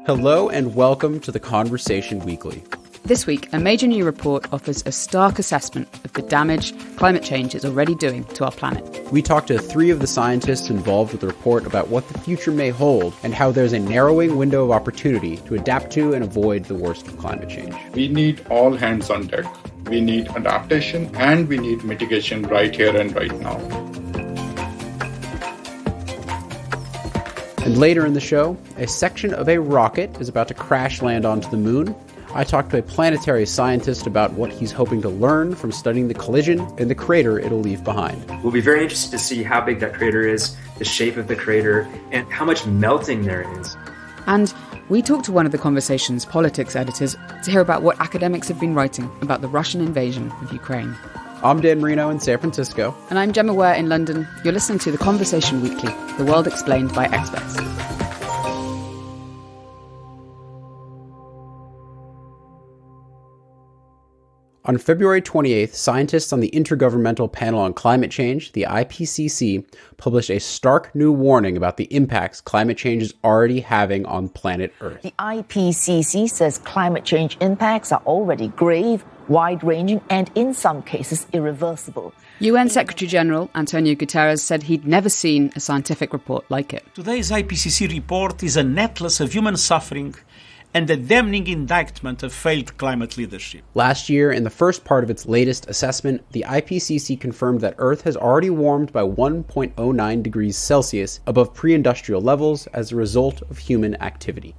Hello and welcome to the Conversation Weekly. This week, a major new report offers a stark assessment of the damage climate change is already doing to our planet. We talked to three of the scientists involved with the report about what the future may hold and how there's a narrowing window of opportunity to adapt to and avoid the worst of climate change. We need all hands on deck. We need adaptation and we need mitigation right here and right now. And later in the show, a section of a rocket is about to crash land onto the moon. I talked to a planetary scientist about what he's hoping to learn from studying the collision and the crater it'll leave behind. We'll be very interested to see how big that crater is, the shape of the crater, and how much melting there is. And we talked to one of the Conversation's politics editors to hear about what academics have been writing about the Russian invasion of Ukraine. I'm Dan Marino in San Francisco. And I'm Gemma Ware in London. You're listening to The Conversation Weekly, the world explained by experts. On February 28th, scientists on the Intergovernmental Panel on Climate Change, the IPCC, published a stark new warning about the impacts climate change is already having on planet Earth. The IPCC says climate change impacts are already grave, wide-ranging, and in some cases irreversible. UN Secretary-General Antonio Guterres said he'd never seen a scientific report like it. Today's IPCC report is an atlas of human suffering and a damning indictment of failed climate leadership. Last year, in the first part of its latest assessment, the IPCC confirmed that Earth has already warmed by 1.09 degrees Celsius above pre-industrial levels as a result of human activity.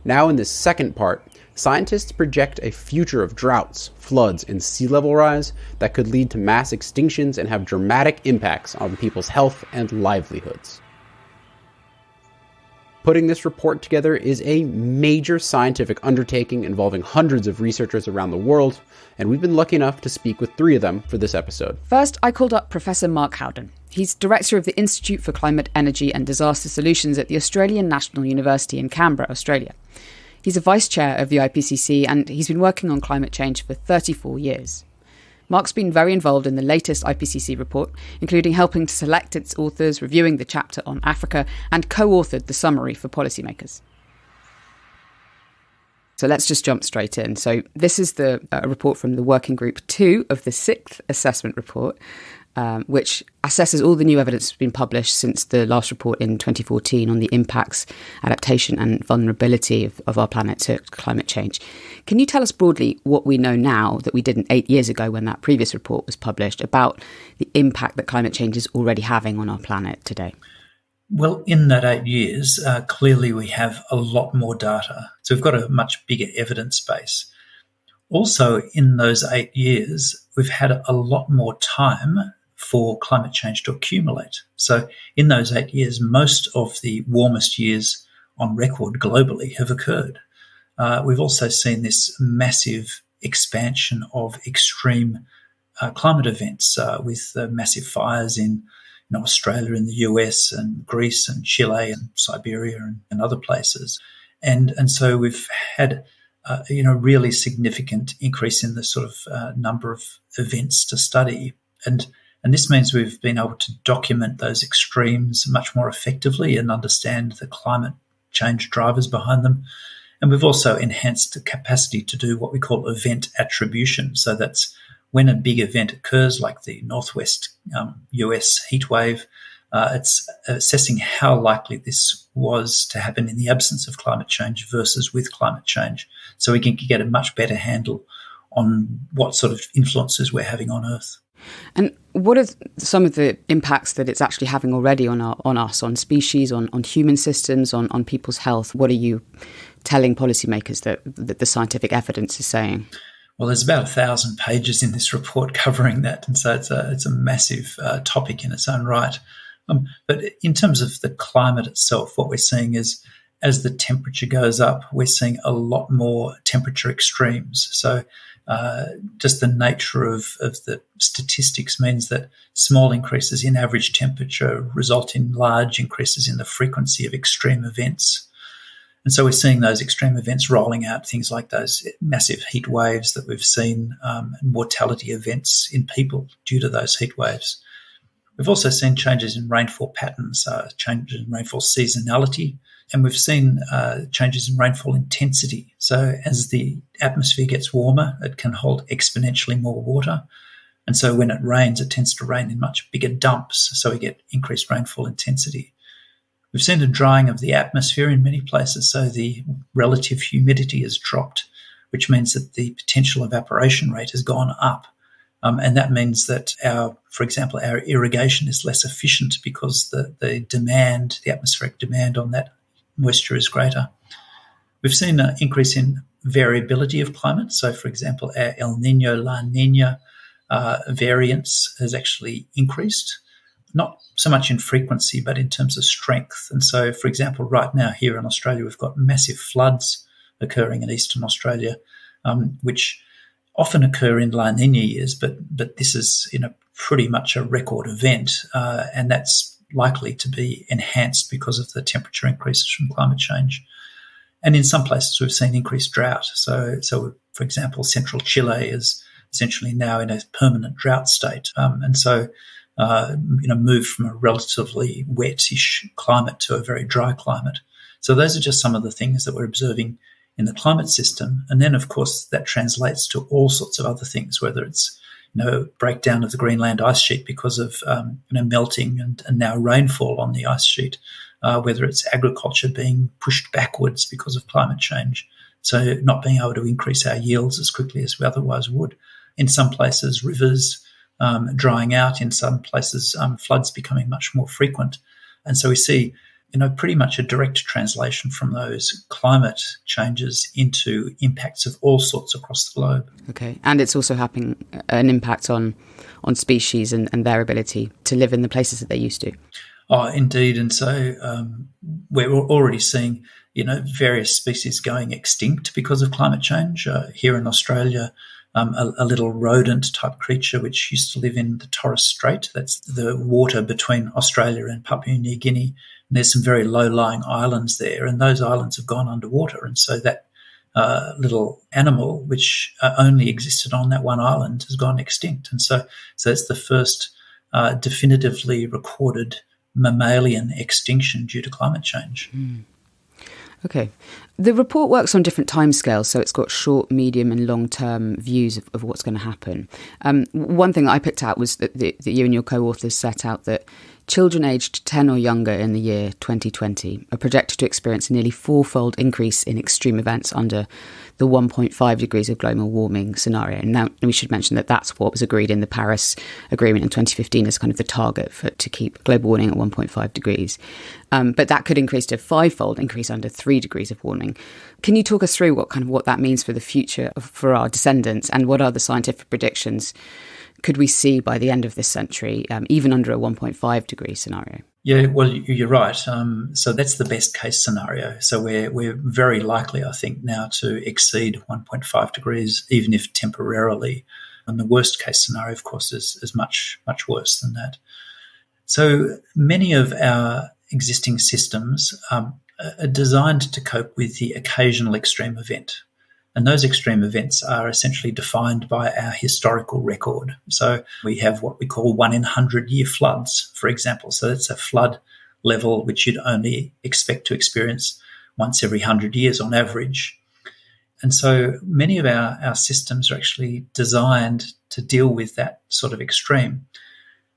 Now in this second part, scientists project a future of droughts, floods, and sea level rise that could lead to mass extinctions and have dramatic impacts on people's health and livelihoods. Putting this report together is a major scientific undertaking involving hundreds of researchers around the world, and we've been lucky enough to speak with three of them for this episode. First, I called up Professor Mark Howden. He's director of the Institute for Climate, Energy and Disaster Solutions at the Australian National University in Canberra, Australia. He's a vice chair of the IPCC, and he's been working on climate change for 34 years. Mark's been very involved in the latest IPCC report, including helping to select its authors, reviewing the chapter on Africa, and co-authored the summary for policymakers. So let's just jump straight in. So this is the report from the Working Group 2 of the 6th Assessment Report, which assesses all the new evidence that's been published since the last report in 2014 on the impacts, adaptation and vulnerability of our planet to climate change. Can you tell us broadly what we know now that we didn't 8 years ago when that previous report was published about the impact that climate change is already having on our planet today? Well, in that 8 years, clearly we have a lot more data. So we've got a much bigger evidence base. Also, in those 8 years, we've had a lot more time for climate change to accumulate. So in those 8 years, most of the warmest years on record globally have occurred. We've also seen this massive expansion of extreme climate events with massive fires in Australia and the US and Greece and Chile and Siberia and other places. And so we've had really significant increase in the sort of number of events to study. And this means we've been able to document those extremes much more effectively and understand the climate change drivers behind them. And we've also enhanced the capacity to do what we call event attribution. So that's when a big event occurs, like the Northwest US heat wave, it's assessing how likely this was to happen in the absence of climate change versus with climate change. So we can get a much better handle on what sort of influences we're having on Earth. And what are some of the impacts that it's actually having already on us, on species, on human systems, on people's health? What are you telling policymakers that the scientific evidence is saying? Well, there's about 1,000 pages in this report covering that, and so it's a massive topic in its own right. But in terms of the climate itself, what we're seeing is as the temperature goes up, we're seeing a lot more temperature extremes. So just the nature of the statistics means that small increases in average temperature result in large increases in the frequency of extreme events. And so we're seeing those extreme events rolling out, things like those massive heat waves that we've seen, and mortality events in people due to those heat waves. We've also seen changes in rainfall patterns, changes in rainfall seasonality, and we've seen changes in rainfall intensity. So as the atmosphere gets warmer, it can hold exponentially more water. And so when it rains, it tends to rain in much bigger dumps, so we get increased rainfall intensity. We've seen a drying of the atmosphere in many places, so the relative humidity has dropped, which means that the potential evaporation rate has gone up. And that means that for example, our irrigation is less efficient because the atmospheric demand on that moisture is greater. We've seen an increase in variability of climate. So, for example, our El Nino, La Nina variance has actually increased, not so much in frequency, but in terms of strength. And so, for example, right now here in Australia, we've got massive floods occurring in eastern Australia, which often occur in La Nina years, but this is pretty much a record event, and that's likely to be enhanced because of the temperature increases from climate change. And in some places, we've seen increased drought. So for example, central Chile is essentially now in a permanent drought state, and so moved from a relatively wet-ish climate to a very dry climate. So those are just some of the things that we're observing in the climate system. And then, of course, that translates to all sorts of other things, whether it's breakdown of the Greenland ice sheet because of melting and now rainfall on the ice sheet, whether it's agriculture being pushed backwards because of climate change, so not being able to increase our yields as quickly as we otherwise would. In some places, rivers drying out. In some places, floods becoming much more frequent. And so we see pretty much a direct translation from those climate changes into impacts of all sorts across the globe. Okay, and it's also having an impact on species and their ability to live in the places that they used to. Oh, indeed. And so we're already seeing, various species going extinct because of climate change. Here in Australia, a little rodent-type creature which used to live in the Torres Strait, that's the water between Australia and Papua New Guinea. And there's some very low-lying islands there, and those islands have gone underwater. And so that little animal, which only existed on that one island, has gone extinct. And so it's the first definitively recorded mammalian extinction due to climate change. Mm. Okay. The report works on different timescales, so it's got short, medium and long-term views of what's going to happen. One thing that I picked out was that you and your co-authors set out that children aged 10 or younger in the year 2020 are projected to experience a nearly fourfold increase in extreme events under the 1.5 degrees of global warming scenario. And now we should mention that that's what was agreed in the Paris Agreement in 2015 as kind of the target to keep global warming at 1.5 degrees. But that could increase to a fivefold increase under 3 degrees of warming. Can you talk us through what that means for the future for our descendants, and what are the scientific predictions could we see by the end of this century, even under a 1.5 degree scenario? Yeah, well, you're right. So that's the best case scenario. So we're very likely, I think, now to exceed 1.5 degrees, even if temporarily. And the worst case scenario, of course, is much, much worse than that. So many of our existing systems are designed to cope with the occasional extreme event. And those extreme events are essentially defined by our historical record. So we have what we call 1 in 100-year floods, for example. So that's a flood level which you'd only expect to experience once every 100 years on average. And so many of our systems are actually designed to deal with that sort of extreme.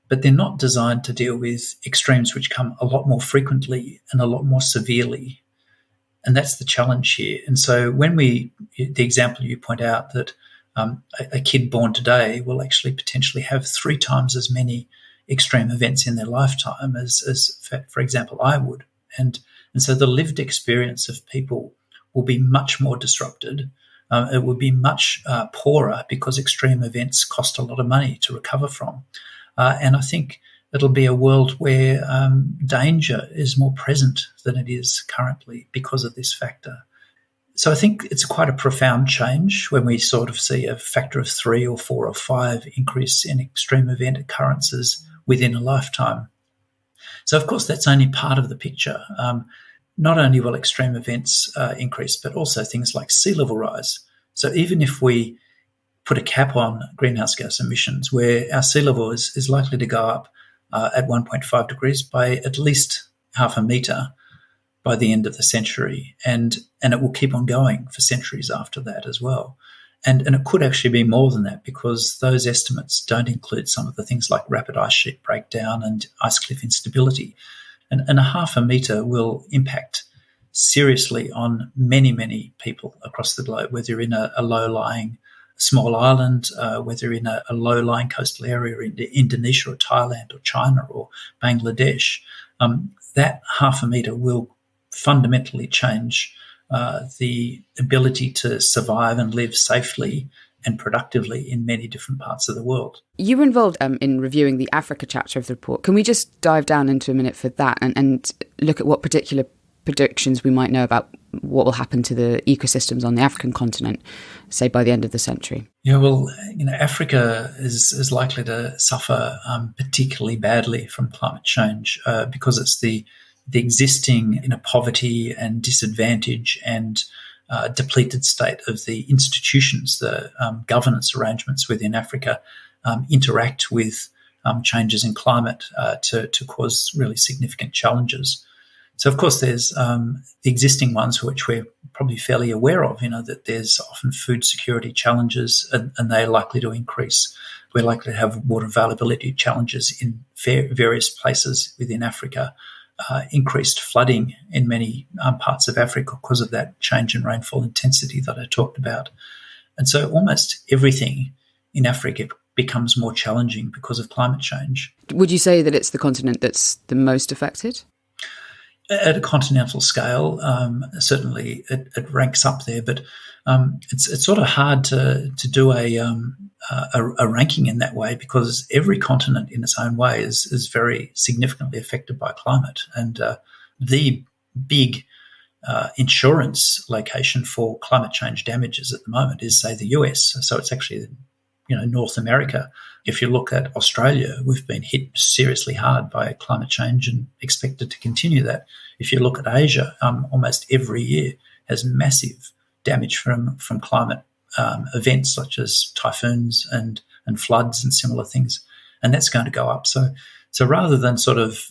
But they're not designed to deal with extremes which come a lot more frequently and a lot more severely. And that's the challenge here. And so the example you point out that a kid born today will actually potentially have 3 times as many extreme events in their lifetime as for example, I would. And so the lived experience of people will be much more disrupted. It will be much poorer because extreme events cost a lot of money to recover from. And I think it'll be a world where danger is more present than it is currently because of this factor. So I think it's quite a profound change when we sort of see a factor of 3 or 4 or 5 increase in extreme event occurrences within a lifetime. So, of course, that's only part of the picture. Not only will extreme events increase, but also things like sea level rise. So even if we put a cap on greenhouse gas emissions, where our sea level is likely to go up at 1.5 degrees by at least half a metre by the end of the century. And it will keep on going for centuries after that as well. And it could actually be more than that, because those estimates don't include some of the things like rapid ice sheet breakdown and ice cliff instability. And a half a metre will impact seriously on many, many people across the globe, whether you're in a low-lying small island, whether you're in a low-lying coastal area in Indonesia or Thailand or China or Bangladesh. That half a metre will fundamentally change the ability to survive and live safely and productively in many different parts of the world. You were involved in reviewing the Africa chapter of the report. Can we just dive down into a minute for that and look at what particular predictions we might know about what will happen to the ecosystems on the African continent, say by the end of the century? Yeah, well, Africa is likely to suffer particularly badly from climate change because it's the existing poverty and disadvantage and depleted state of the institutions, the governance arrangements within Africa interact with changes in climate to cause really significant challenges. So, of course, there's the existing ones which we're probably fairly aware of, that there's often food security challenges and they're likely to increase. We're likely to have water availability challenges in various places within Africa. Increased flooding in many parts of Africa because of that change in rainfall intensity that I talked about. And so almost everything in Africa becomes more challenging because of climate change. Would you say that it's the continent that's the most affected? At a continental scale, certainly it ranks up there, but it's sort of hard to do a ranking in that way, because every continent in its own way is very significantly affected by climate. And the big insurance location for climate change damages at the moment is, say, the US. So it's actually North America. If you look at Australia, we've been hit seriously hard by climate change and expected to continue that. If you look at Asia, almost every year has massive damage from climate events such as typhoons and floods and similar things, and that's going to go up. So rather than sort of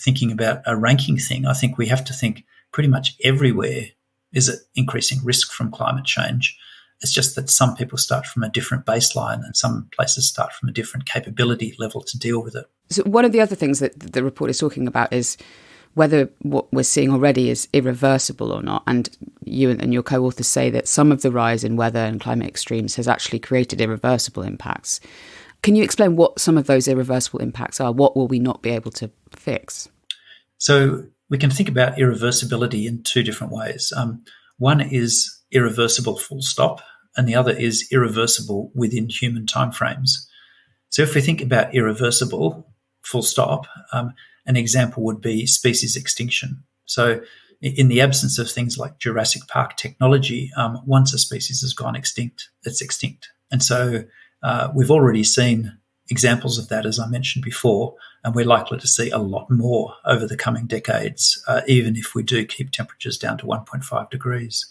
thinking about a ranking thing, I think we have to think pretty much everywhere is at increasing risk from climate change. It's just that some people start from a different baseline and some places start from a different capability level to deal with it. So one of the other things that the report is talking about is whether what we're seeing already is irreversible or not. And you and your co-authors say that some of the rise in weather and climate extremes has actually created irreversible impacts. Can you explain what some of those irreversible impacts are? What will we not be able to fix? So we can think about irreversibility in two different ways. One is irreversible full stop, and the other is irreversible within human timeframes. So if we think about irreversible full stop, an example would be species extinction. So in the absence of things like Jurassic Park technology, once a species has gone extinct, it's extinct. And so we've already seen examples of that, as I mentioned before, and we're likely to see a lot more over the coming decades, even if we do keep temperatures down to 1.5 degrees.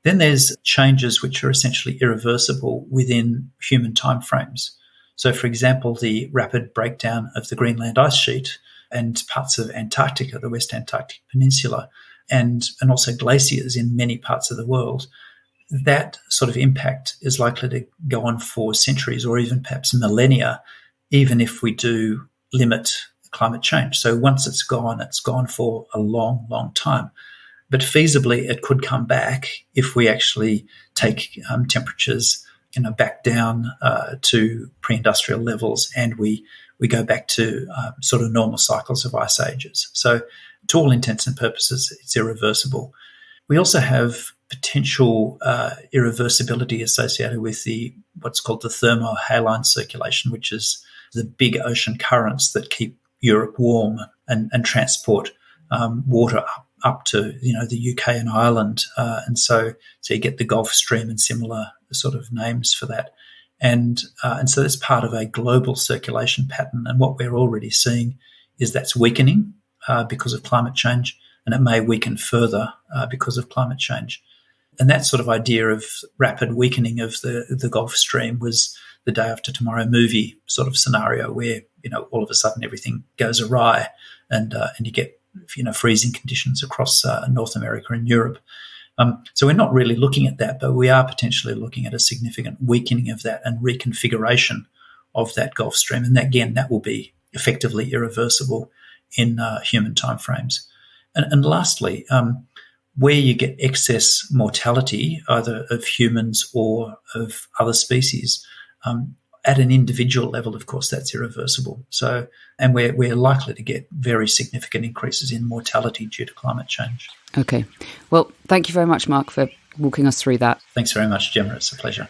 Then there's changes which are essentially irreversible within human timeframes. So, for example, the rapid breakdown of the Greenland ice sheet and parts of Antarctica, the West Antarctic Peninsula, and also glaciers in many parts of the world, that sort of impact is likely to go on for centuries or even perhaps millennia, even if we do limit climate change. So once it's gone for a long, long time. But feasibly, it could come back if we actually take temperatures back down to pre-industrial levels, and we go back to sort of normal cycles of ice ages. So to all intents and purposes, it's irreversible. We also have potential irreversibility associated with what's called the thermohaline circulation, which is the big ocean currents that keep Europe warm and transport water up to the UK and Ireland, and so you get the Gulf Stream and similar sort of names for that, and so that's part of a global circulation pattern. And what we're already seeing is that's weakening because of climate change, and it may weaken further because of climate change. And that sort of idea of rapid weakening of the Gulf Stream was the Day After Tomorrow movie sort of scenario, where all of a sudden everything goes awry and you get, freezing conditions across North America and Europe. So we're not really looking at that, but we are potentially looking at a significant weakening of that and reconfiguration of that Gulf Stream. And again, that will be effectively irreversible in human timeframes. And lastly, where you get excess mortality, either of humans or of other species, at an individual level, of course, that's irreversible. So, and we're likely to get very significant increases in mortality due to climate change. Okay. Well, thank you very much, Mark, for walking us through that. Thanks very much, Gemma. It's a pleasure.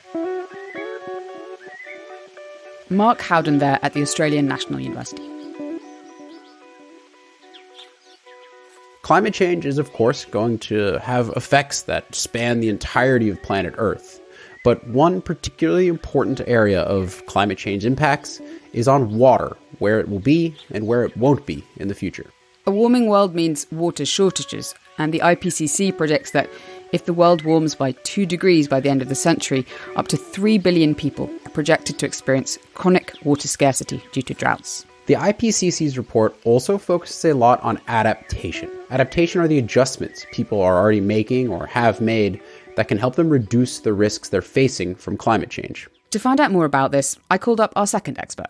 Mark Howden there at the Australian National University. Climate change is, of course, going to have effects that span the entirety of planet Earth. But one particularly important area of climate change impacts is on water, where it will be and where it won't be in the future. A warming world means water shortages, and the IPCC predicts that if the world warms by 2 degrees by the end of the century, up to 3 billion people are projected to experience chronic water scarcity due to droughts. The IPCC's report also focuses a lot on adaptation. Adaptation are the adjustments people are already making or have made that can help them reduce the risks they're facing from climate change. To find out more about this, I called up our second expert.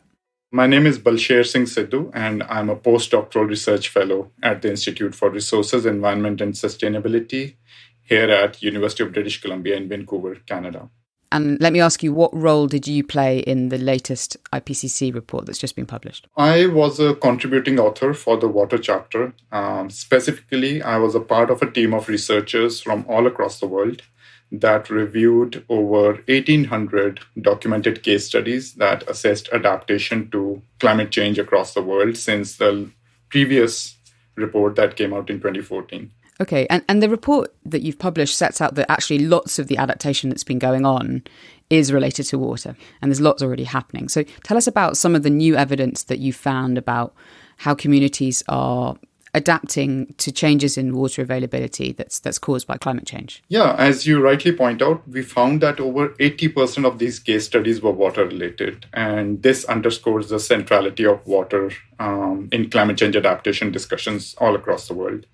My name is Balsher Singh Sidhu, and I'm a postdoctoral research fellow at the Institute for Resources, Environment and Sustainability here at University of British Columbia in Vancouver, Canada. And let me ask you, what role did you play in the latest IPCC report that's just been published? I was a contributing author for the water chapter. Specifically, I was a part of a team of researchers from all across the world that reviewed over 1,800 documented case studies that assessed adaptation to climate change across the world since the previous report that came out in 2014. Okay, and the report that you've published sets out that actually lots of the adaptation that's been going on is related to water, and there's lots already happening. So tell us about some of the new evidence that you found about how communities are adapting to changes in water availability that's caused by climate change. Yeah, as you rightly point out, we found that over 80% of these case studies were water related. And this underscores the centrality of water in climate change adaptation discussions all across the world.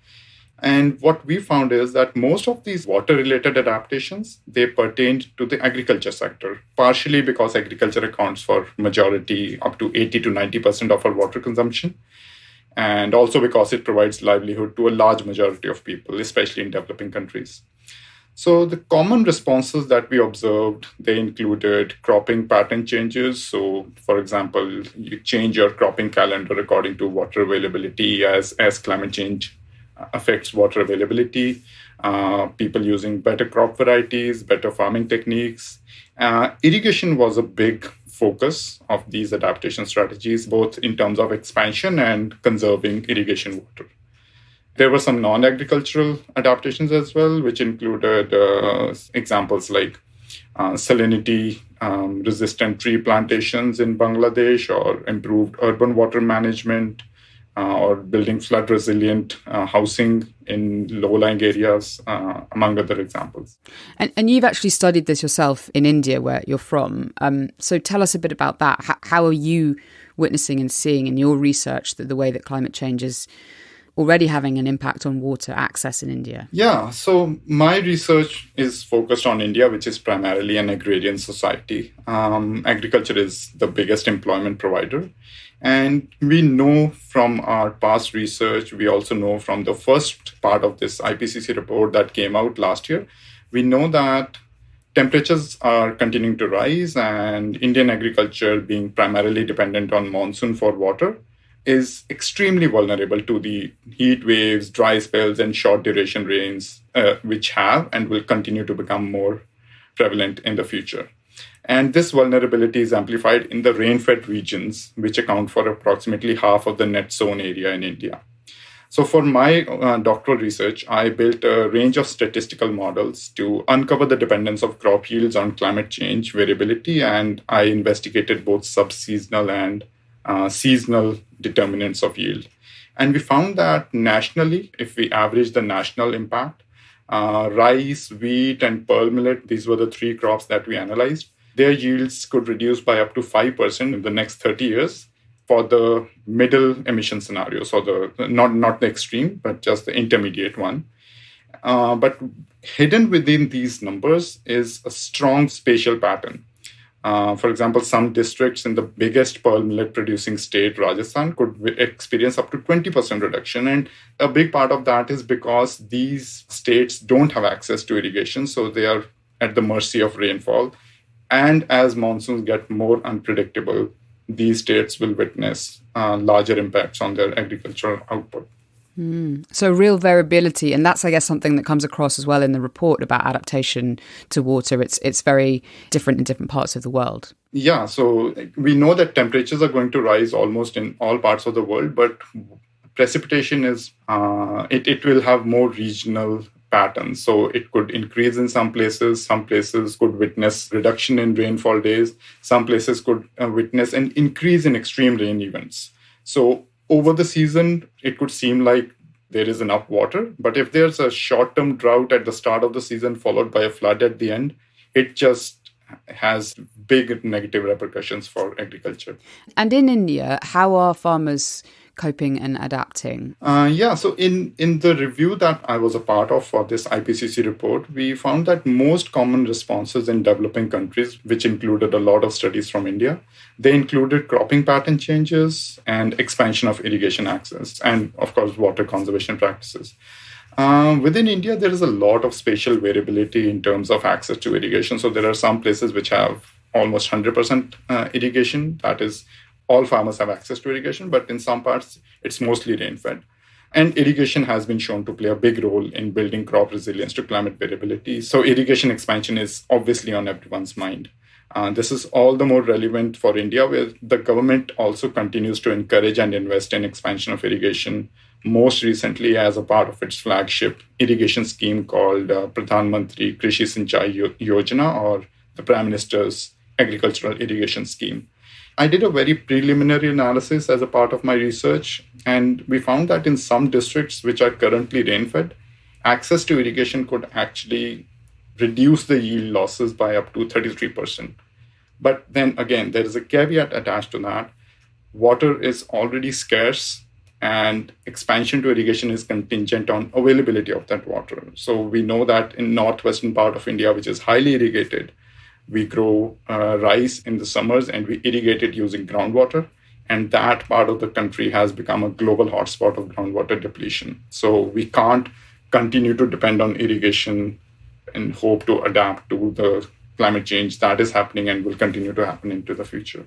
And what we found is that most of these water-related adaptations, they pertained to the agriculture sector, partially because agriculture accounts for majority, up to 80 to 90% of our water consumption, and also because it provides livelihood to a large majority of people, especially in developing countries. So the common responses that we observed, they included cropping pattern changes. So, for example, you change your cropping calendar according to water availability as climate change affects water availability, people using better crop varieties, better farming techniques. Irrigation was a big focus of these adaptation strategies, both in terms of expansion and conserving irrigation water. There were some non-agricultural adaptations as well, which included examples like salinity-resistant tree plantations in Bangladesh, or improved urban water management, or building flood-resilient housing in low-lying areas, among other examples. And you've actually studied this yourself in India, where you're from. So tell us a bit about that. How are you witnessing and seeing in your research that the way that climate change is already having an impact on water access in India? Yeah, so my research is focused on India, which is primarily an agrarian society. Agriculture is the biggest employment provider. And we know from our past research, we also know from the first part of this IPCC report that came out last year, we know that temperatures are continuing to rise, and Indian agriculture, being primarily dependent on monsoon for water, is extremely vulnerable to the heat waves, dry spells, and short duration rains, which have and will continue to become more prevalent in the future. And this vulnerability is amplified in the rain-fed regions, which account for approximately half of the net sown area in India. So for my doctoral research, I built a range of statistical models to uncover the dependence of crop yields on climate change variability, and I investigated both subseasonal and seasonal determinants of yield. And we found that nationally, if we average the national impact, rice, wheat, and pearl millet, these were the three crops that we analyzed, their yields could reduce by up to 5% in the next 30 years, for the middle emission scenario, so the not the extreme, but just the intermediate one. But hidden within these numbers is a strong spatial pattern. For example, some districts in the biggest pearl millet producing state, Rajasthan, could experience up to 20% reduction. And a big part of that is because these states don't have access to irrigation, so they are at the mercy of rainfall. And as monsoons get more unpredictable, these states will witness larger impacts on their agricultural output. So real variability, and that's, I guess, something that comes across as well in the report about adaptation to water. It's very different in different parts of the world. Yeah, so we know that temperatures are going to rise almost in all parts of the world, but precipitation is, it will have more regional patterns. So it could increase in some places could witness reduction in rainfall days, some places could witness an increase in extreme rain events. So over the season, it could seem like there is enough water, but if there's a short-term drought at the start of the season followed by a flood at the end, it just has big negative repercussions for agriculture. And in India, how are farmers coping and adapting? So in the review that I was a part of for this IPCC report, we found that most common responses in developing countries, which included a lot of studies from India, they included cropping pattern changes and expansion of irrigation access, and of course, water conservation practices. Within India, there is a lot of spatial variability in terms of access to irrigation. So there are some places which have almost 100% irrigation, that is, all farmers have access to irrigation, but in some parts, it's mostly rain-fed. And irrigation has been shown to play a big role in building crop resilience to climate variability. So irrigation expansion is obviously on everyone's mind. This is all the more relevant for India, where the government also continues to encourage and invest in expansion of irrigation, most recently as a part of its flagship irrigation scheme called Pradhan Mantri Krishi Sinchai Yojana, or the Prime Minister's Agricultural Irrigation Scheme. I did a very preliminary analysis as a part of my research, and we found that in some districts which are currently rain-fed, access to irrigation could actually reduce the yield losses by up to 33%. But then again, there is a caveat attached to that. Water is already scarce, and expansion to irrigation is contingent on availability of that water. So we know that in northwestern part of India, which is highly irrigated, we grow rice in the summers and we irrigate it using groundwater. And that part of the country has become a global hotspot of groundwater depletion. So we can't continue to depend on irrigation and hope to adapt to the climate change that is happening and will continue to happen into the future.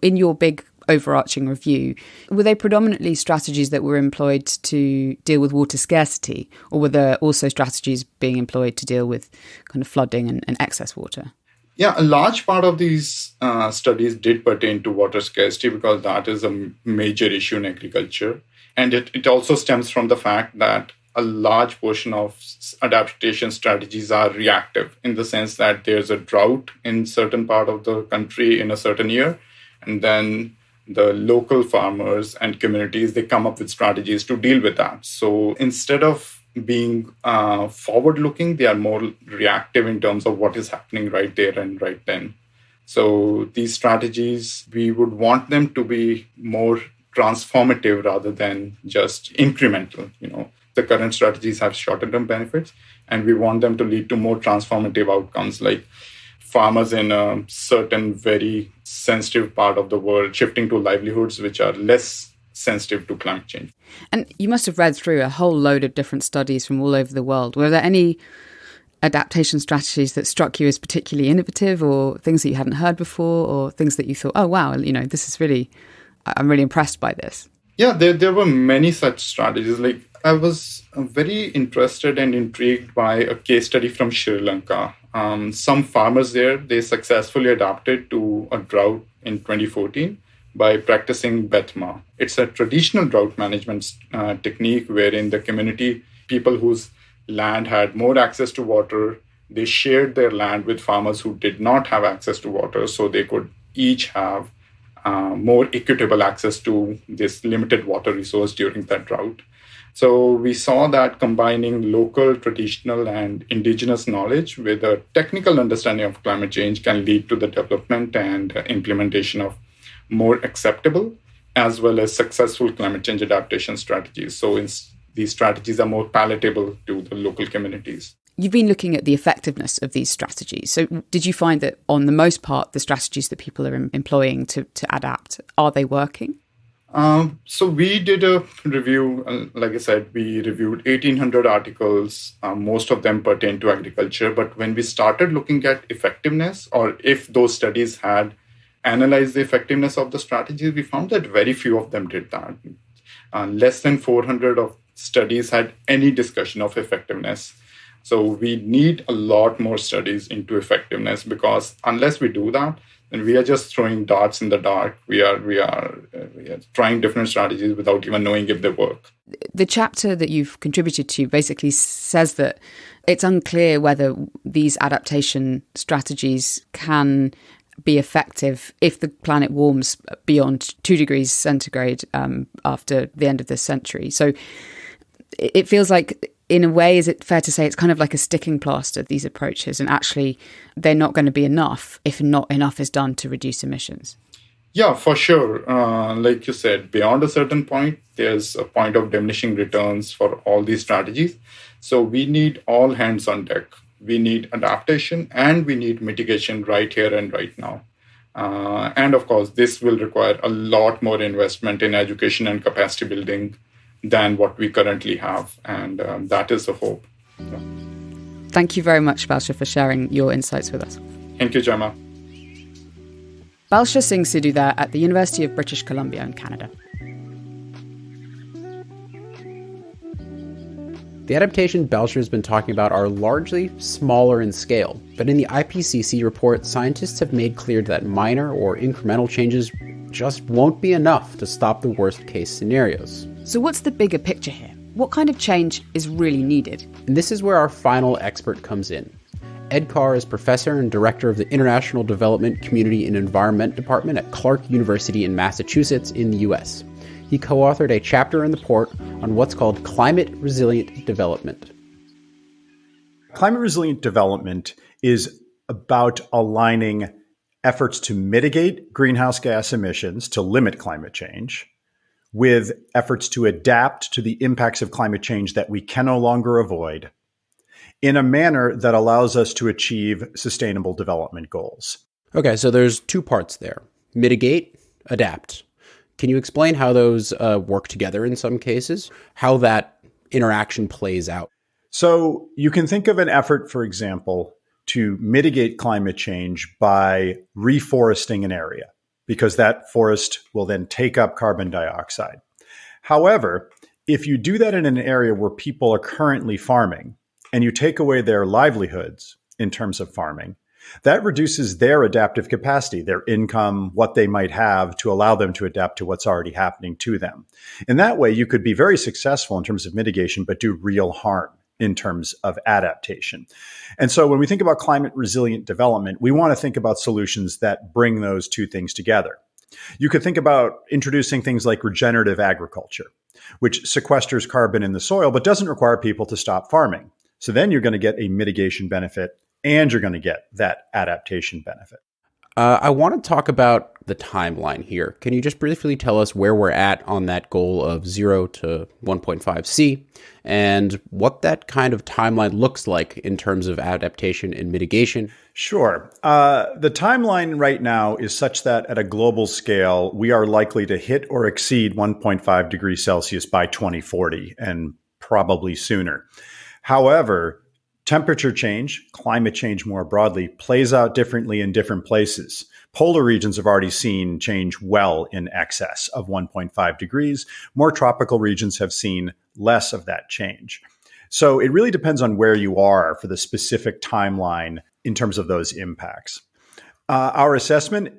In your big overarching review, were they predominantly strategies that were employed to deal with water scarcity, or were there also strategies being employed to deal with kind of flooding and excess water? Yeah, a large part of these studies did pertain to water scarcity because that is a major issue in agriculture. And it also stems from the fact that a large portion of adaptation strategies are reactive, in the sense that there's a drought in certain part of the country in a certain year, and then the local farmers and communities, they come up with strategies to deal with that. So instead of being forward-looking, they are more reactive in terms of what is happening right there and right then. So these strategies, we would want them to be more transformative rather than just incremental. The current strategies have shorter-term benefits, and we want them to lead to more transformative outcomes, like farmers in a certain very sensitive part of the world shifting to livelihoods which are less sensitive to climate change. And you must have read through a whole load of different studies from all over the world. Were there any adaptation strategies that struck you as particularly innovative, or things that you hadn't heard before, or things that you thought, oh, wow, this is really, I'm really impressed by this? Yeah, there were many such strategies. Like, I was very interested and intrigued by a case study from Sri Lanka. Some farmers there, they successfully adapted to a drought in 2014 by practicing Betma. It's a traditional drought management technique wherein the community, people whose land had more access to water, they shared their land with farmers who did not have access to water, so they could each have more equitable access to this limited water resource during that drought. So we saw that combining local, traditional, and indigenous knowledge with a technical understanding of climate change can lead to the development and implementation of more acceptable as well as successful climate change adaptation strategies. So these strategies are more palatable to the local communities. You've been looking at the effectiveness of these strategies. So did you find that on the most part, the strategies that people are employing to adapt, are they working? So we did a review. Like I said, we reviewed 1,800 articles. Most of them pertain to agriculture. But when we started looking at effectiveness, or if those studies had analyzed the effectiveness of the strategies, we found that very few of them did that. Less than 400 of studies had any discussion of effectiveness. So we need a lot more studies into effectiveness, because unless we do that, then we are just throwing darts in the dark. We are trying different strategies without even knowing if they work. The chapter that you've contributed to basically says that it's unclear whether these adaptation strategies can be effective if the planet warms beyond 2 degrees centigrade after the end of this century. So it feels like, in a way, is it fair to say it's kind of like a sticking plaster, these approaches, and actually they're not going to be enough if not enough is done to reduce emissions? Yeah, for sure. Like you said, beyond a certain point, there's a point of diminishing returns for all these strategies. So we need all hands on deck. We need adaptation and we need mitigation right here and right now. And of course, this will require a lot more investment in education and capacity building than what we currently have. And that is the hope. Yeah. Thank you very much, Balshir, for sharing your insights with us. Thank you, Gemma. Balsher Singh Sidhu there at the University of British Columbia in Canada. The adaptations Balshir has been talking about are largely smaller in scale, but in the IPCC report, scientists have made clear that minor or incremental changes just won't be enough to stop the worst-case scenarios. So what's the bigger picture here? What kind of change is really needed? And this is where our final expert comes in. Ed Carr is professor and director of the International Development, Community and Environment Department at Clark University in Massachusetts in the US. He co-authored a chapter in the report on what's called climate resilient development. Climate resilient development is about aligning efforts to mitigate greenhouse gas emissions to limit climate change with efforts to adapt to the impacts of climate change that we can no longer avoid in a manner that allows us to achieve sustainable development goals. Okay, so there's two parts there. Mitigate, adapt. Can you explain how those work together in some cases, how that interaction plays out? So you can think of an effort, for example, to mitigate climate change by reforesting an area, because that forest will then take up carbon dioxide. However, if you do that in an area where people are currently farming and you take away their livelihoods in terms of farming, that reduces their adaptive capacity, their income, what they might have to allow them to adapt to what's already happening to them. In that way, you could be very successful in terms of mitigation, but do real harm in terms of adaptation. And so when we think about climate resilient development, we want to think about solutions that bring those two things together. You could think about introducing things like regenerative agriculture, which sequesters carbon in the soil, but doesn't require people to stop farming. So then you're going to get a mitigation benefit and you're going to get that adaptation benefit. I want to talk about the timeline here. Can you just briefly tell us where we're at on that goal of 0 to 1.5 C and what that kind of timeline looks like in terms of adaptation and mitigation? Sure. The timeline right now is such that at a global scale, we are likely to hit or exceed 1.5 degrees Celsius by 2040 and probably sooner. However, temperature change, climate change more broadly, plays out differently in different places. Polar regions have already seen change well in excess of 1.5 degrees. More tropical regions have seen less of that change. So it really depends on where you are for the specific timeline in terms of those impacts. Our assessment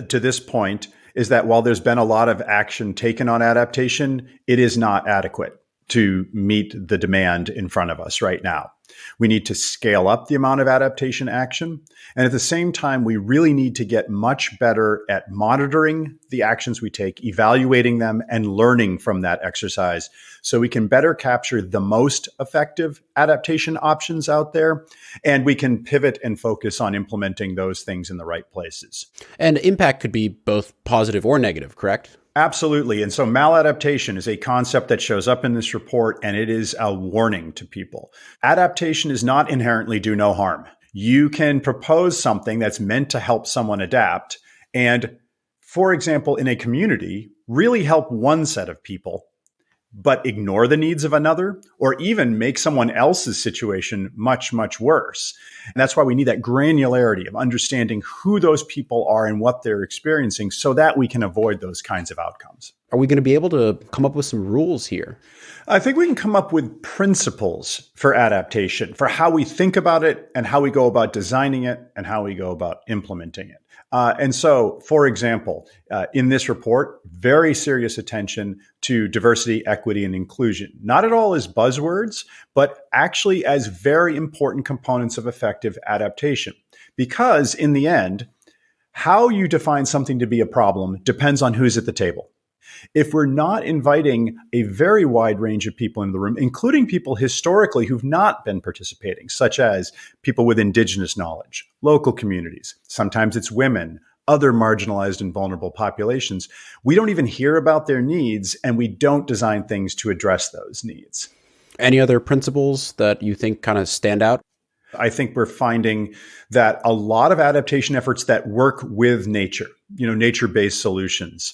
to this point is that while there's been a lot of action taken on adaptation, it is not adequate to meet the demand in front of us right now. We need to scale up the amount of adaptation action. And at the same time, we really need to get much better at monitoring the actions we take, evaluating them, and learning from that exercise so we can better capture the most effective adaptation options out there. And we can pivot and focus on implementing those things in the right places. And impact could be both positive or negative, correct? Absolutely. And so maladaptation is a concept that shows up in this report, and it is a warning to people. Adaptation is not inherently do no harm. You can propose something that's meant to help someone adapt and, for example, in a community, really help one set of people, but ignore the needs of another, or even make someone else's situation much, much worse. And that's why we need that granularity of understanding who those people are and what they're experiencing so that we can avoid those kinds of outcomes. Are we going to be able to come up with some rules here? I think we can come up with principles for adaptation, for how we think about it and how we go about designing it and how we go about implementing it. And so, for example, in this report, very serious attention to diversity, equity, and inclusion, not at all as buzzwords, but actually as very important components of effective adaptation. Because in the end, how you define something to be a problem depends on who's at the table. If we're not inviting a very wide range of people in the room, including people historically who've not been participating, such as people with indigenous knowledge, local communities, sometimes it's women, other marginalized and vulnerable populations, we don't even hear about their needs, and we don't design things to address those needs. Any other principles that you think kind of stand out? I think we're finding that a lot of adaptation efforts that work with nature, nature-based solutions,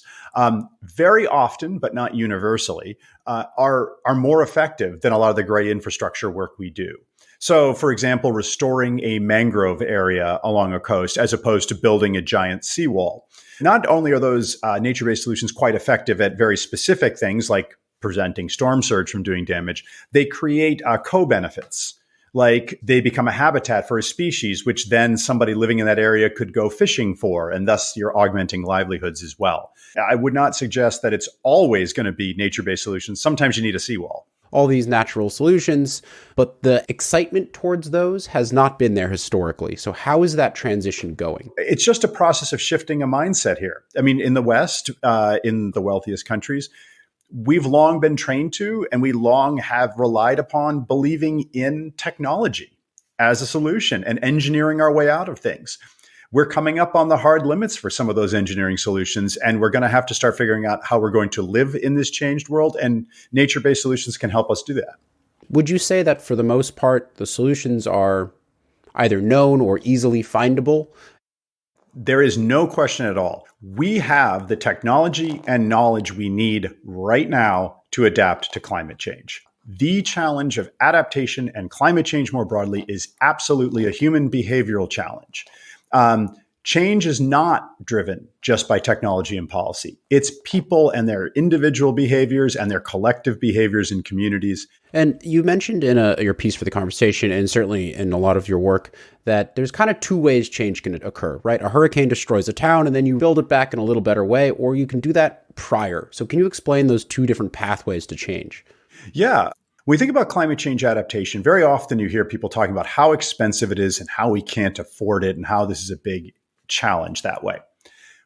very often, but not universally, are more effective than a lot of the gray infrastructure work we do. So, for example, restoring a mangrove area along a coast as opposed to building a giant seawall. Not only are those nature-based solutions quite effective at very specific things like preventing storm surge from doing damage, they create co-benefits. Like they become a habitat for a species, which then somebody living in that area could go fishing for, and thus you're augmenting livelihoods as well. I would not suggest that it's always going to be nature-based solutions. Sometimes you need a seawall. All these natural solutions, but the excitement towards those has not been there historically. So how is that transition going? It's just a process of shifting a mindset here. I mean, in the West, in the wealthiest countries, we've long been trained to, and we long have relied upon believing in technology as a solution and engineering our way out of things. We're coming up on the hard limits for some of those engineering solutions, and we're going to have to start figuring out how we're going to live in this changed world, and nature-based solutions can help us do that. Would you say that for the most part, the solutions are either known or easily findable? There is no question at all. We have the technology and knowledge we need right now to adapt to climate change. The challenge of adaptation and climate change more broadly is absolutely a human behavioral challenge. Change is not driven just by technology and policy. It's people and their individual behaviors and their collective behaviors in communities. And you mentioned in your piece for the conversation, and certainly in a lot of your work, that there's kind of two ways change can occur, right? A hurricane destroys a town and then you build it back in a little better way, or you can do that prior. So can you explain those two different pathways to change? Yeah. When we think about climate change adaptation, very often you hear people talking about how expensive it is and how we can't afford it and how this is a big challenge that way.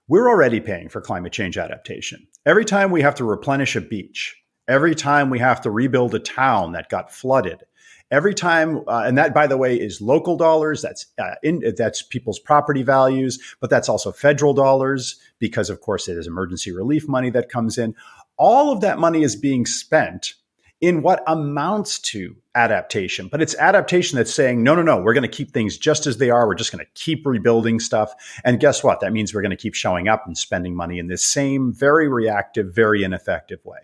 We're already paying for climate change adaptation. Every time we have to replenish a beach, every time we have to rebuild a town that got flooded, every time, and that, by the way, is local dollars, that's people's property values, but that's also federal dollars because, of course, it is emergency relief money that comes in. All of that money is being spent in what amounts to adaptation. But it's adaptation that's saying, no, we're going to keep things just as they are. We're just going to keep rebuilding stuff. And guess what? That means we're going to keep showing up and spending money in this same very reactive, very ineffective way.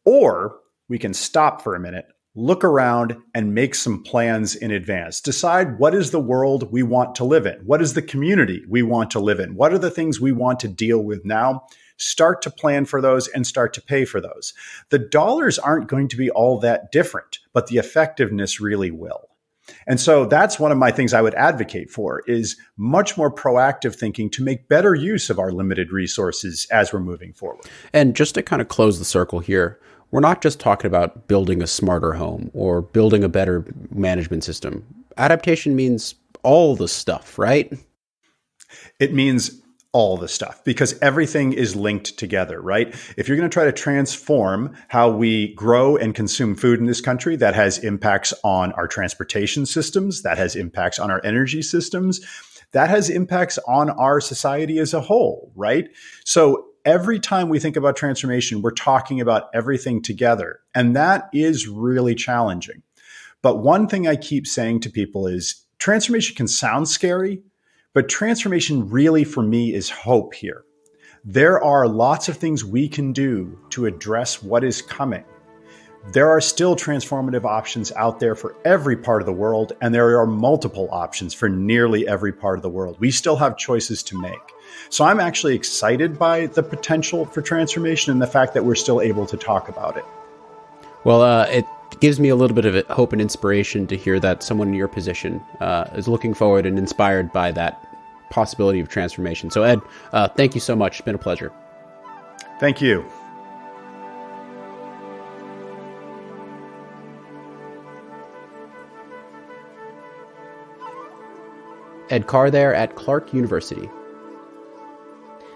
Or we can stop for a minute, look around and make some plans in advance. Decide what is the world we want to live in? What is the community we want to live in? What are the things we want to deal with now? Start to plan for those and start to pay for those. The dollars aren't going to be all that different, but the effectiveness really will. And so that's one of my things I would advocate for is much more proactive thinking to make better use of our limited resources as we're moving forward. And just to kind of close the circle here, we're not just talking about building a smarter home or building a better management system. Adaptation means all the stuff, right? It means all the stuff because everything is linked together, right? If you're going to try to transform how we grow and consume food in this country, that has impacts on our transportation systems, that has impacts on our energy systems, that has impacts on our society as a whole, right? So every time we think about transformation, we're talking about everything together. And that is really challenging. But one thing I keep saying to people is transformation can sound scary, but transformation really for me is hope here. There are lots of things we can do to address what is coming. There are still transformative options out there for every part of the world, and there are multiple options for nearly every part of the world. We still have choices to make. So I'm actually excited by the potential for transformation and the fact that we're still able to talk about it. Well, it gives me a little bit of hope and inspiration to hear that someone in your position is looking forward and inspired by that possibility of transformation. So Ed, thank you so much. It's been a pleasure. Thank you. Ed Carr there at Clark University.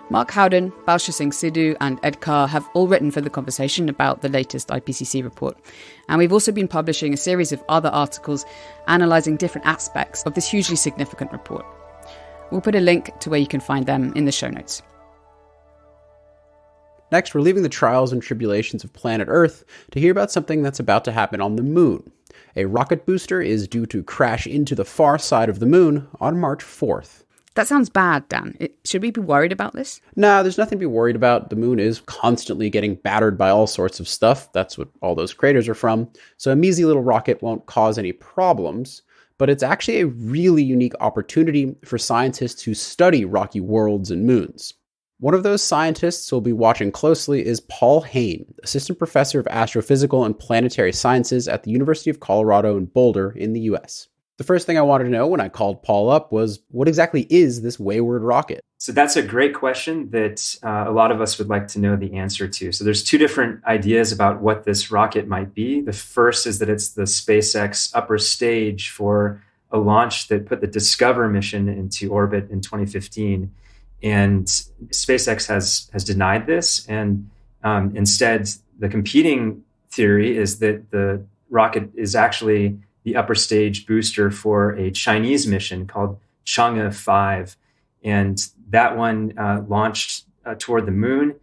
Mark Howden, Balsher Singh Sidhu and Ed Carr have all written for The Conversation about the latest IPCC report. And we've also been publishing a series of other articles analysing different aspects of this hugely significant report. We'll put a link to where you can find them in the show notes. Next, we're leaving the trials and tribulations of planet Earth to hear about something that's about to happen on the moon. A rocket booster is due to crash into the far side of the moon on March 4th. That sounds bad, Dan. Should we be worried about this? Nah, there's nothing to be worried about. The moon is constantly getting battered by all sorts of stuff. That's what all those craters are from. So a measly little rocket won't cause any problems. But it's actually a really unique opportunity for scientists who study rocky worlds and moons. One of those scientists we'll be watching closely is Paul Hayne, assistant professor of astrophysical and planetary sciences at the University of Colorado in Boulder in the US. The first thing I wanted to know when I called Paul up was, what exactly is this wayward rocket? So that's a great question that a lot of us would like to know the answer to. So there's two different ideas about what this rocket might be. The first is that it's the SpaceX upper stage for a launch that put the Discover mission into orbit in 2015. And SpaceX has denied this. And instead, the competing theory is that the rocket is actually the upper stage booster for a Chinese mission called Chang'e 5. And that one launched toward the moon.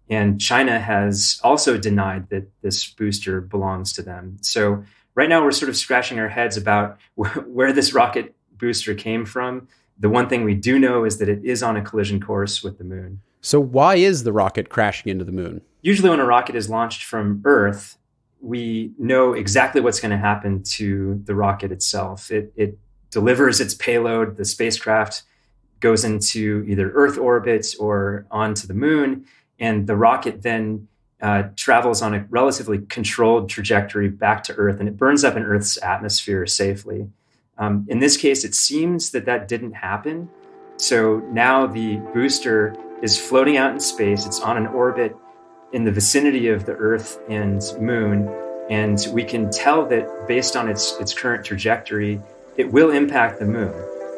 And China has also denied that this booster belongs to them. So right now, we're sort of scratching our heads about where this rocket booster came from. The one thing we do know is that it is on a collision course with the moon. So why is the rocket crashing into the moon? Usually when a rocket is launched from Earth, we know exactly what's going to happen to the rocket itself. It delivers its payload. The spacecraft goes into either Earth orbit or onto the moon. And the rocket then travels on a relatively controlled trajectory back to Earth, and it burns up in Earth's atmosphere safely. In this case, it seems that didn't happen. So now the booster is floating out in space. It's on an orbit in the vicinity of the Earth and moon. And we can tell that based on its current trajectory, it will impact the moon.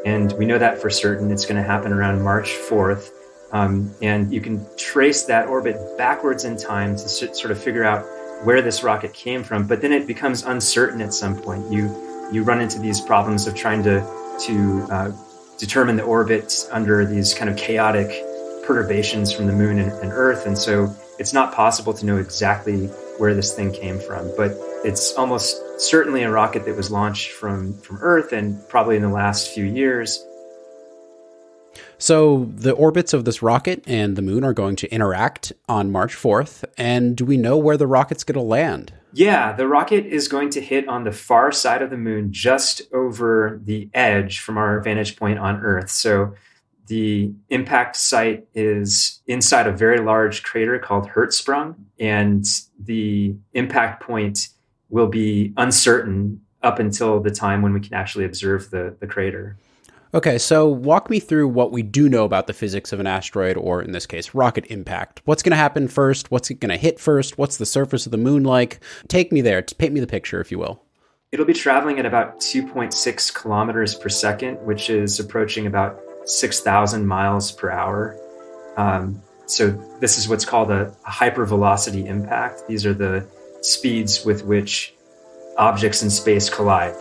And we know that for certain. It's going to happen around March 4th. And you can trace that orbit backwards in time to sort of figure out where this rocket came from. But then it becomes uncertain at some point. You run into these problems of trying to determine the orbit under these kind of chaotic perturbations from the moon and Earth. And so it's not possible to know exactly where this thing came from. But it's almost certainly a rocket that was launched from Earth and probably in the last few years. So the orbits of this rocket and the moon are going to interact on March 4th. And do we know where the rocket's going to land? Yeah, the rocket is going to hit on the far side of the moon, just over the edge from our vantage point on Earth. So the impact site is inside a very large crater called Hertzsprung, and the impact point will be uncertain up until the time when we can actually observe the crater. Okay, so walk me through what we do know about the physics of an asteroid, or in this case, rocket impact. What's going to happen first? What's it going to hit first? What's the surface of the moon like? Take me there. Paint me the picture, if you will. It'll be traveling at about 2.6 kilometers per second, which is approaching about 6,000 miles per hour. So this is what's called a hypervelocity impact. These are the speeds with which objects in space collide.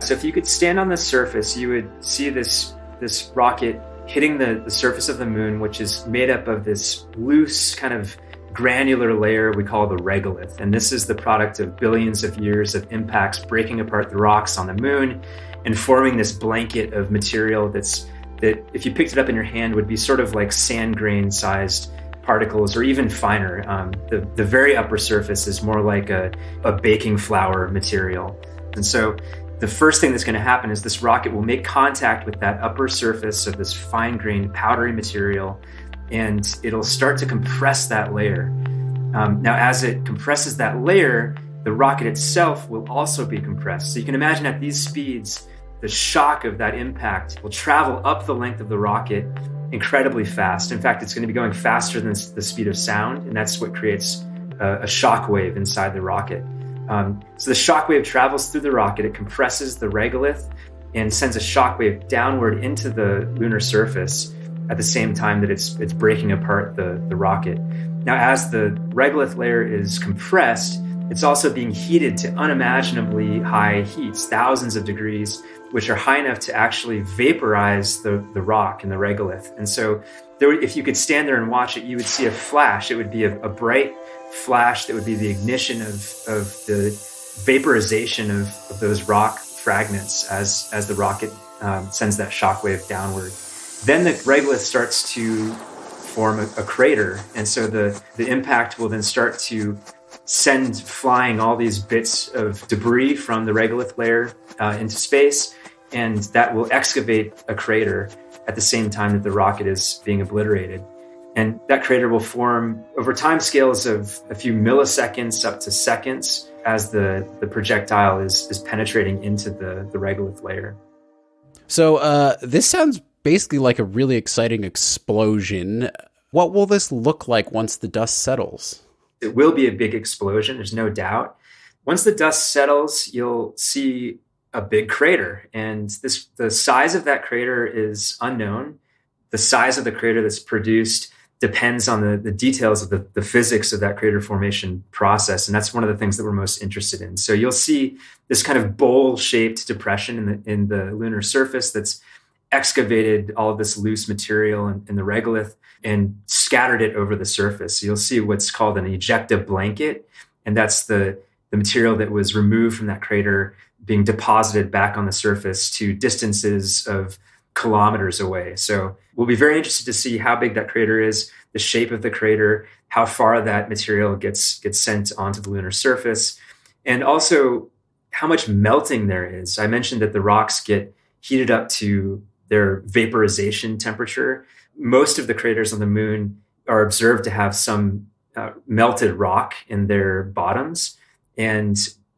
So if you could stand on the surface, you would see this rocket hitting the surface of the moon, which is made up of this loose kind of granular layer we call the regolith. And this is the product of billions of years of impacts breaking apart the rocks on the moon and forming this blanket of material that if you picked it up in your hand would be sort of like sand grain sized particles or even finer. The very upper surface is more like a baking flour material. And so the first thing that's going to happen is this rocket will make contact with that upper surface of this fine-grained powdery material, and it'll start to compress that layer. Now, as it compresses that layer, the rocket itself will also be compressed. So you can imagine at these speeds, the shock of that impact will travel up the length of the rocket incredibly fast. In fact, it's going to be going faster than the speed of sound, and that's what creates a shock wave inside the rocket. So the shock wave travels through the rocket, it compresses the regolith and sends a shock wave downward into the lunar surface at the same time that it's breaking apart the rocket. Now, as the regolith layer is compressed, it's also being heated to unimaginably high heats, thousands of degrees, which are high enough to actually vaporize the rock and the regolith. And so if you could stand there and watch it, you would see a flash. It would be a bright flash that would be the ignition of the vaporization of those rock fragments as the rocket sends that shockwave downward. Then the regolith starts to form a crater, and so the impact will then start to send flying all these bits of debris from the regolith layer into space, and that will excavate a crater at the same time that the rocket is being obliterated. And that crater will form over time scales of a few milliseconds up to seconds as the projectile is penetrating into the regolith layer. So this sounds basically like a really exciting explosion. What will this look like once the dust settles? It will be a big explosion, there's no doubt. Once the dust settles, you'll see a big crater. And the size of that crater is unknown. The size of the crater that's produced depends on the details of the physics of that crater formation process. And that's one of the things that we're most interested in. So you'll see this kind of bowl-shaped depression in the lunar surface that's excavated all of this loose material in the regolith and scattered it over the surface. So you'll see what's called an ejecta blanket. And that's the material that was removed from that crater being deposited back on the surface to distances of kilometers away. So we'll be very interested to see how big that crater is, the shape of the crater, how far that material gets sent onto the lunar surface, and also how much melting there is. I mentioned that the rocks get heated up to their vaporization temperature. Most of the craters on the moon are observed to have some melted rock in their bottoms, and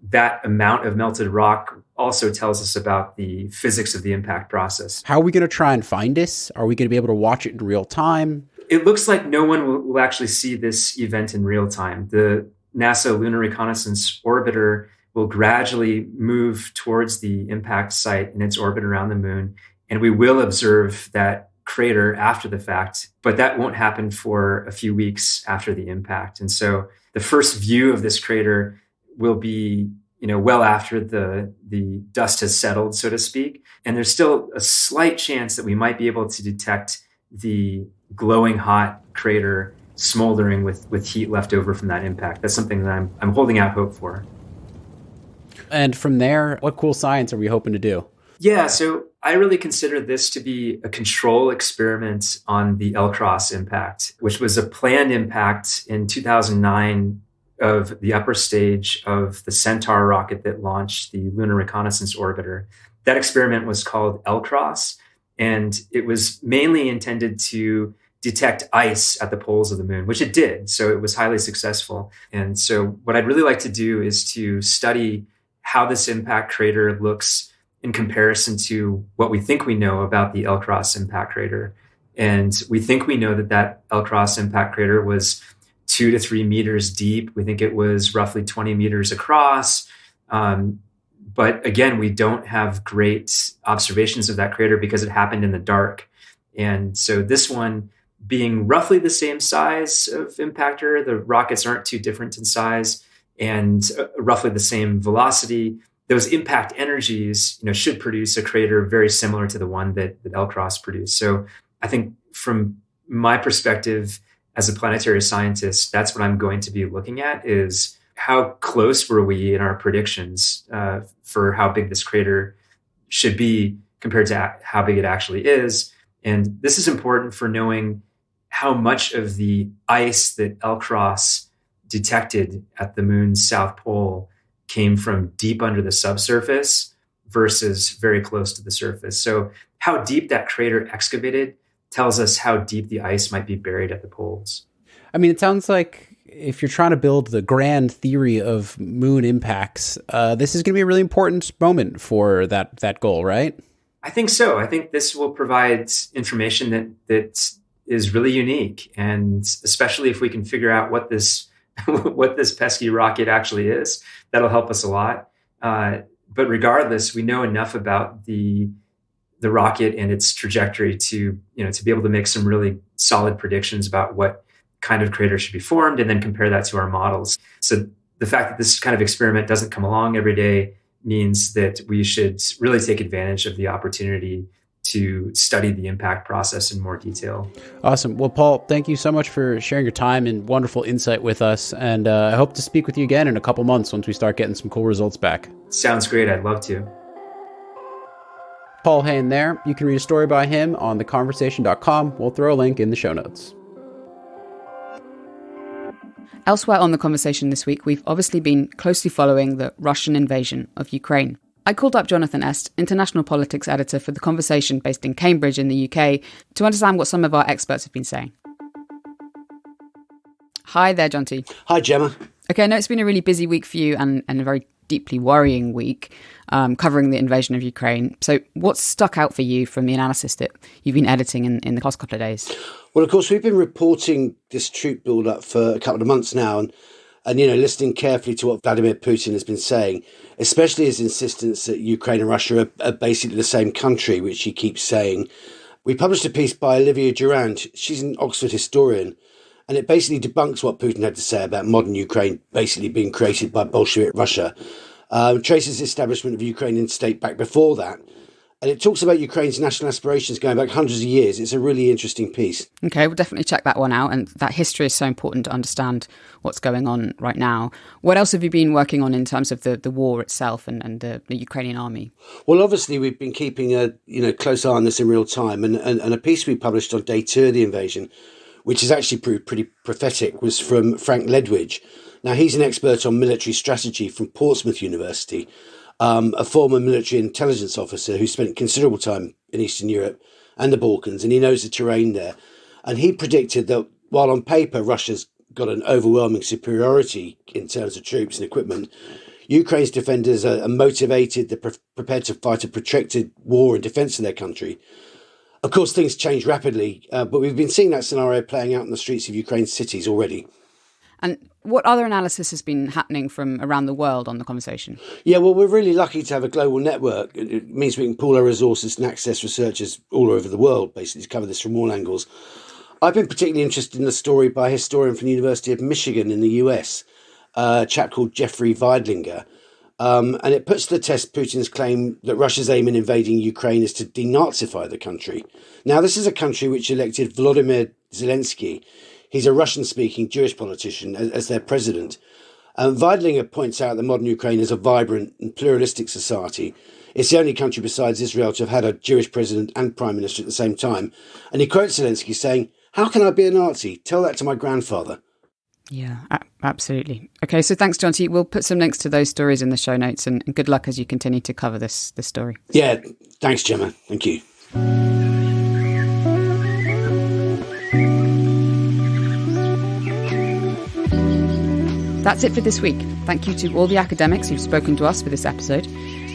that amount of melted rock also tells us about the physics of the impact process. How are we going to try and find this? Are we going to be able to watch it in real time? It looks like no one will actually see this event in real time. The NASA Lunar Reconnaissance Orbiter will gradually move towards the impact site in its orbit around the moon, and we will observe that crater after the fact, but that won't happen for a few weeks after the impact. And so the first view of this crater will be, well after the dust has settled, so to speak. And there's still a slight chance that we might be able to detect the glowing hot crater smoldering with heat left over from that impact. That's something that I'm holding out hope for. And from there, what cool science are we hoping to do? Yeah, so I really consider this to be a control experiment on the L-Cross impact, which was a planned impact in 2009 of the upper stage of the Centaur rocket that launched the Lunar Reconnaissance Orbiter. That experiment was called L-Cross, and it was mainly intended to detect ice at the poles of the moon, which it did. So it was highly successful. And so what I'd really like to do is to study how this impact crater looks in comparison to what we think we know about the L-Cross impact crater. And we think we know that L-Cross impact crater was 2 to 3 meters deep. We think it was roughly 20 meters across. But again, we don't have great observations of that crater because it happened in the dark. And so this one, being roughly the same size of impactor, the rockets aren't too different in size, and roughly the same velocity, those impact energies, should produce a crater very similar to the one that L-Cross produced. So I think from my perspective as a planetary scientist, that's what I'm going to be looking at, is how close were we in our predictions for how big this crater should be compared to how big it actually is. And this is important for knowing how much of the ice that L-Cross detected at the moon's south pole came from deep under the subsurface versus very close to the surface. So how deep that crater excavated tells us how deep the ice might be buried at the poles. I mean, it sounds like if you're trying to build the grand theory of moon impacts, this is going to be a really important moment for that goal, right? I think so. I think this will provide information that is really unique, and especially if we can figure out what this pesky rocket actually is, that'll help us a lot. But regardless, we know enough about the rocket and its trajectory to be able to make some really solid predictions about what kind of crater should be formed, and then compare that to our models. So the fact that this kind of experiment doesn't come along every day means that we should really take advantage of the opportunity to study the impact process in more detail. Awesome. Well, Paul, thank you so much for sharing your time and wonderful insight with us. And I hope to speak with you again in a couple months once we start getting some cool results back. Sounds great. I'd love to. Paul Hayne there. You can read a story by him on theconversation.com. We'll throw a link in the show notes. Elsewhere on The Conversation this week, we've obviously been closely following the Russian invasion of Ukraine. I called up Jonathan Est, international politics editor for The Conversation based in Cambridge in the UK, to understand what some of our experts have been saying. Hi there, Jonty. Hi, Gemma. Okay, I know it's been a really busy week for you and a very deeply worrying week covering the invasion of Ukraine. So what's stuck out for you from the analysis that you've been editing in the past couple of days? Well, of course, we've been reporting this troop build-up for a couple of months now and listening carefully to what Vladimir Putin has been saying, especially his insistence that Ukraine and Russia are basically the same country, which he keeps saying. We published a piece by Olivia Durand. She's an Oxford historian, and it basically debunks what Putin had to say about modern Ukraine basically being created by Bolshevik Russia. Traces the establishment of the Ukrainian state back before that. And it talks about Ukraine's national aspirations going back hundreds of years. It's a really interesting piece. Okay, we'll definitely check that one out. And that history is so important to understand what's going on right now. What else have you been working on in terms of the war itself and the Ukrainian army? Well, obviously, we've been keeping a close eye on this in real time. And a piece we published on day 2 of the invasion, which has actually proved pretty prophetic, was from Frank Ledwidge. Now, he's an expert on military strategy from Portsmouth University. A former military intelligence officer who spent considerable time in Eastern Europe and the Balkans, and he knows the terrain there. And he predicted that while on paper Russia's got an overwhelming superiority in terms of troops and equipment, Ukraine's defenders are motivated, they're prepared to fight a protracted war in defence of their country. Of course, things change rapidly, but we've been seeing that scenario playing out in the streets of Ukraine's cities already. And what other analysis has been happening from around the world on The Conversation? Yeah, well, we're really lucky to have a global network. It means we can pool our resources and access researchers all over the world, basically, to cover this from all angles. I've been particularly interested in the story by a historian from the University of Michigan in the US, a chap called Jeffrey Weidlinger. And it puts to the test Putin's claim that Russia's aim in invading Ukraine is to denazify the country. Now, this is a country which elected Volodymyr Zelensky. He's a Russian-speaking Jewish politician as their president. Weidlinger points out that modern Ukraine is a vibrant and pluralistic society. It's the only country besides Israel to have had a Jewish president and prime minister at the same time. And he quotes Zelensky saying, "How can I be a Nazi? Tell that to my grandfather." Yeah, absolutely. Okay, so thanks, Jonty. We'll put some links to those stories in the show notes, and good luck as you continue to cover this story. Yeah, thanks, Gemma. Thank you. That's it for this week. Thank you to all the academics who've spoken to us for this episode.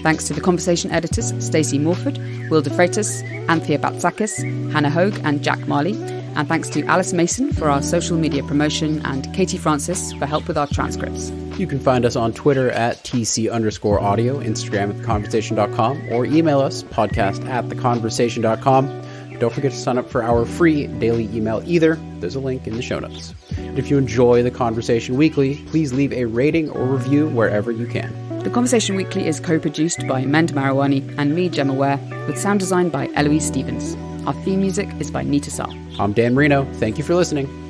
Thanks to the Conversation editors, Stacey Morford, Will de Freitas, Anthea Batsakis, Hannah Hogue and Jack Marley. And thanks to Alice Mason for our social media promotion and Katie Francis for help with our transcripts. You can find us on Twitter at TC_audio, Instagram at theconversation.com, or email us, podcast@theconversation.com. Don't forget to sign up for our free daily email either. There's a link in the show notes. And if you enjoy The Conversation Weekly, please leave a rating or review wherever you can. The Conversation Weekly is co-produced by Mend Marawani and me, Gemma Ware, with sound design by Eloise Stevens. Our theme music is by Nita Saar. I'm Dan Marino. Thank you for listening.